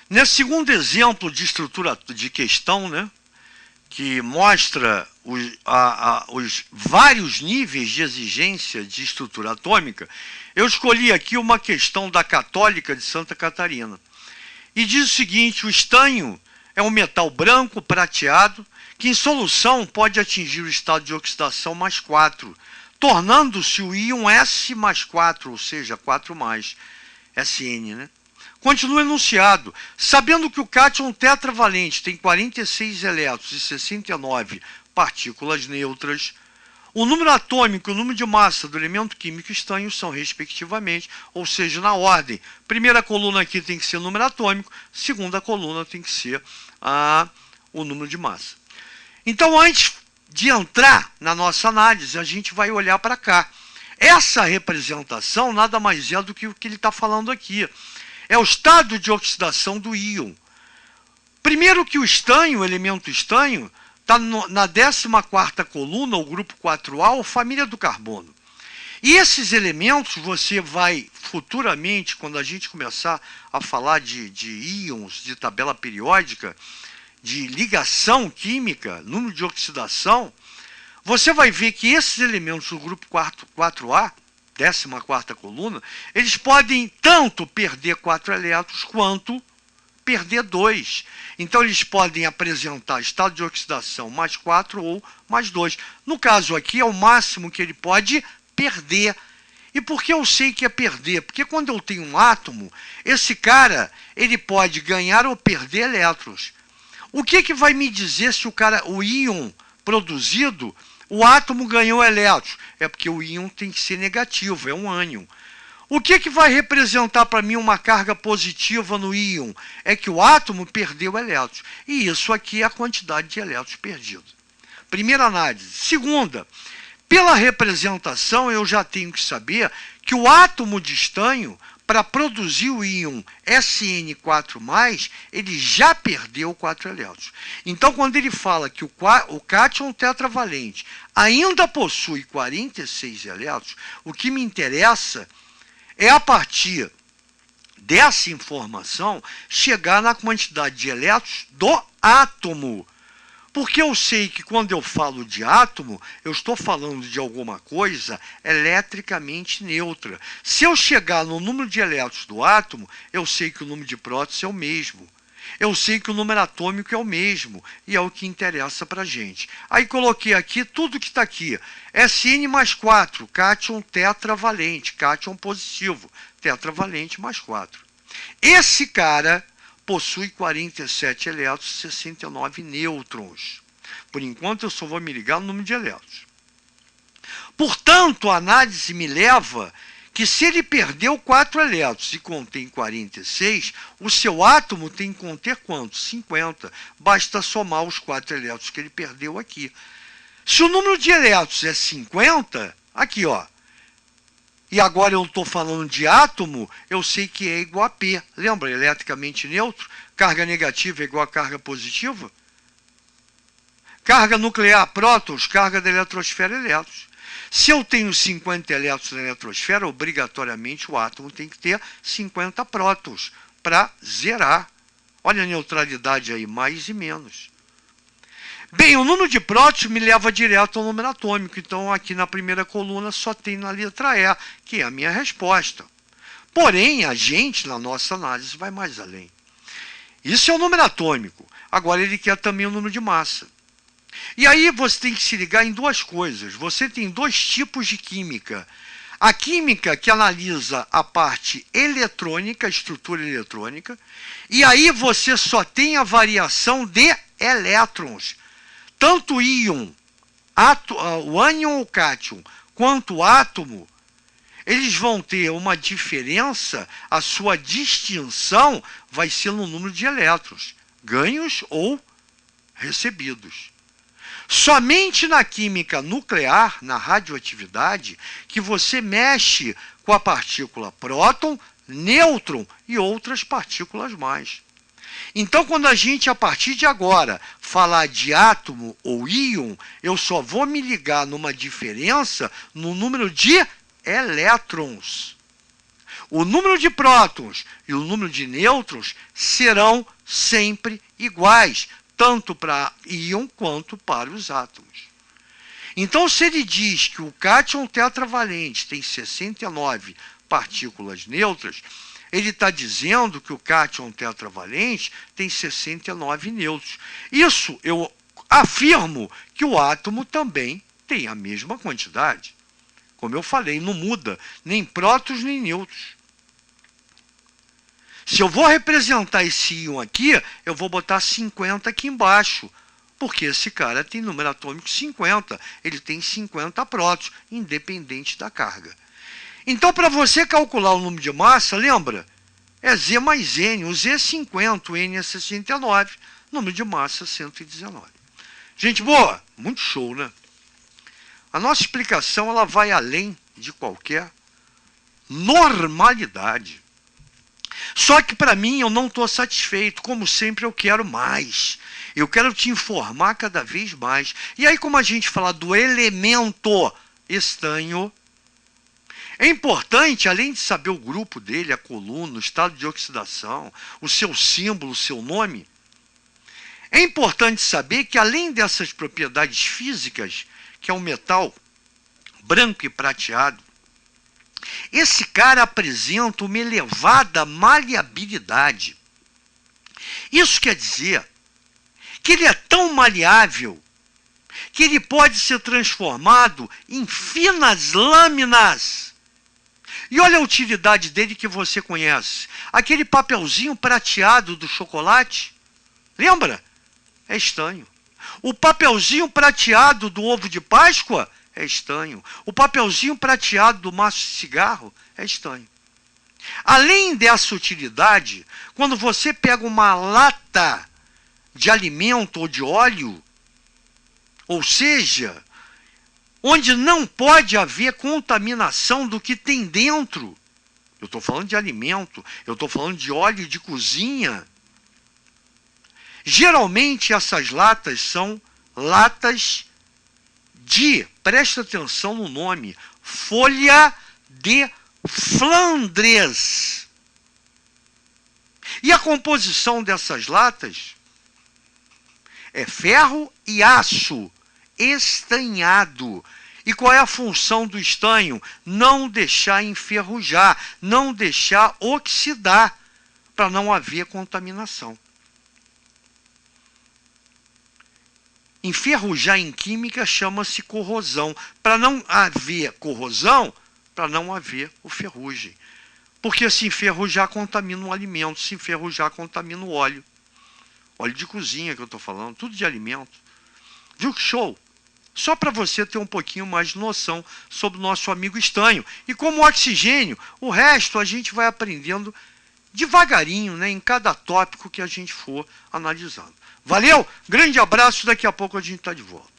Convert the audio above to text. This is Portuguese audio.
Nesse segundo exemplo de estrutura de questão, né, que mostra os vários níveis de exigência de estrutura atômica, eu escolhi aqui uma questão da Católica de Santa Catarina. E diz o seguinte: o estanho é um metal branco prateado que em solução pode atingir o estado de oxidação mais 4, tornando-se o íon S mais 4, ou seja, 4+, Sn, né? Continua enunciado: sabendo que o cátion tetravalente tem 46 elétrons e 69 partículas neutras, o número atômico e o número de massa do elemento químico estanho são, respectivamente, ou seja, na ordem. Primeira coluna aqui tem que ser o número atômico, segunda coluna tem que ser o número de massa. Então, antes de entrar na nossa análise, a gente vai olhar para cá. Essa representação nada mais é do que o que ele está falando aqui. É o estado de oxidação do íon. Primeiro que o estanho, o elemento estanho, está na 14ª coluna, o grupo 4A, ou família do carbono. E esses elementos você vai futuramente, quando a gente começar a falar de íons, de tabela periódica, de ligação química, número de oxidação, você vai ver que esses elementos do grupo 4A, 14ª coluna, eles podem tanto perder 4 elétrons quanto perder 2. Então, eles podem apresentar estado de oxidação mais 4 ou mais 2. No caso aqui, é o máximo que ele pode perder. E por que eu sei que é perder? Porque quando eu tenho um átomo, esse cara ele pode ganhar ou perder elétrons. O que vai me dizer se o íon produzido, o átomo ganhou elétrons? É porque o íon tem que ser negativo, é um ânion. O que vai representar para mim uma carga positiva no íon? É que o átomo perdeu elétrons. E isso aqui é a quantidade de elétrons perdidos. Primeira análise. Segunda, pela representação eu já tenho que saber que o átomo de estanho, para produzir o íon Sn4+, ele já perdeu 4 elétrons. Então, quando ele fala que o cátion tetravalente ainda possui 46 elétrons, o que me interessa é, a partir dessa informação, chegar na quantidade de elétrons do átomo. Porque eu sei que quando eu falo de átomo, eu estou falando de alguma coisa eletricamente neutra. Se eu chegar no número de elétrons do átomo, eu sei que o número de prótons é o mesmo. Eu sei que o número atômico é o mesmo, e é o que interessa para a gente. Aí coloquei aqui tudo que está aqui. Sn mais 4, cátion tetravalente, cátion positivo, tetravalente mais 4. Esse cara possui 47 elétrons e 69 nêutrons. Por enquanto, eu só vou me ligar no número de elétrons. Portanto, a análise me leva que se ele perdeu 4 elétrons e contém 46, o seu átomo tem que conter quanto? 50. Basta somar os 4 elétrons que ele perdeu aqui. Se o número de elétrons é 50, aqui, ó, e agora eu estou falando de átomo, eu sei que é igual a P. Lembra? Eletricamente neutro, carga negativa é igual a carga positiva. Carga nuclear, prótons, carga da eletrosfera, elétrons. Se eu tenho 50 elétrons na eletrosfera, obrigatoriamente o átomo tem que ter 50 prótons para zerar. Olha a neutralidade aí, mais e menos. Bem, o número de prótons me leva direto ao número atômico. Então, aqui na primeira coluna só tem na letra E, que é a minha resposta. Porém, a gente, na nossa análise, vai mais além. Isso é o número atômico. Agora, ele quer também o número de massa. E aí você tem que se ligar em duas coisas. Você tem dois tipos de química. A química que analisa a parte eletrônica, a estrutura eletrônica, e aí você só tem a variação de elétrons. Tanto o íon, o ânion ou cátion, quanto o átomo, eles vão ter uma diferença, a sua distinção vai ser no número de elétrons, ganhos ou recebidos. Somente na química nuclear, na radioatividade, que você mexe com a partícula próton, nêutron e outras partículas mais. Então, quando a gente, a partir de agora, falar de átomo ou íon, eu só vou me ligar numa diferença no número de elétrons. o número de prótons e o número de nêutrons serão sempre iguais, tanto para íon quanto para os átomos. Então, se ele diz que o cátion tetravalente tem 69 partículas neutras, ele está dizendo que o cátion tetravalente tem 69 nêutrons. Isso eu afirmo que o átomo também tem a mesma quantidade. Como eu falei, não muda nem prótons nem nêutrons. Se eu vou representar esse íon aqui, eu vou botar 50 aqui embaixo, porque esse cara tem número atômico 50, ele tem 50 prótons, independente da carga. Então, para você calcular o número de massa, lembra? É Z mais N, o Z é 50, o N é 69, número de massa 119. Gente boa, muito show, né? A nossa explicação ela vai além de qualquer normalidade. Só que para mim eu não estou satisfeito, como sempre eu quero mais. Eu quero te informar cada vez mais. E aí, como a gente fala do elemento estanho, é importante, além de saber o grupo dele, a coluna, o estado de oxidação, o seu símbolo, o seu nome, é importante saber que além dessas propriedades físicas, que é o metal branco e prateado, esse cara apresenta uma elevada maleabilidade. Isso quer dizer que ele é tão maleável que ele pode ser transformado em finas lâminas. E olha a utilidade dele que você conhece. Aquele papelzinho prateado do chocolate, lembra? É estanho. O papelzinho prateado do ovo de Páscoa é estanho. O papelzinho prateado do maço de cigarro é estanho. Além dessa utilidade, quando você pega uma lata de alimento ou de óleo, ou seja, onde não pode haver contaminação do que tem dentro, eu estou falando de alimento, eu estou falando de óleo de cozinha, geralmente essas latas são latas de, presta atenção no nome, folha de Flandres. E a composição dessas latas é ferro e aço estanhado. E qual é a função do estanho? Não deixar enferrujar, não deixar oxidar, para não haver contaminação. Enferrujar em química chama-se corrosão. Para não haver corrosão, para não haver o ferrugem. Porque se enferrujar, contamina o alimento. Se enferrujar, contamina o óleo. Óleo de cozinha que eu estou falando, tudo de alimento. Viu que show? Só para você ter um pouquinho mais de noção sobre o nosso amigo estanho. E como oxigênio, o resto a gente vai aprendendo devagarinho, né, em cada tópico que a gente for analisando. Valeu? Grande abraço, daqui a pouco a gente está de volta.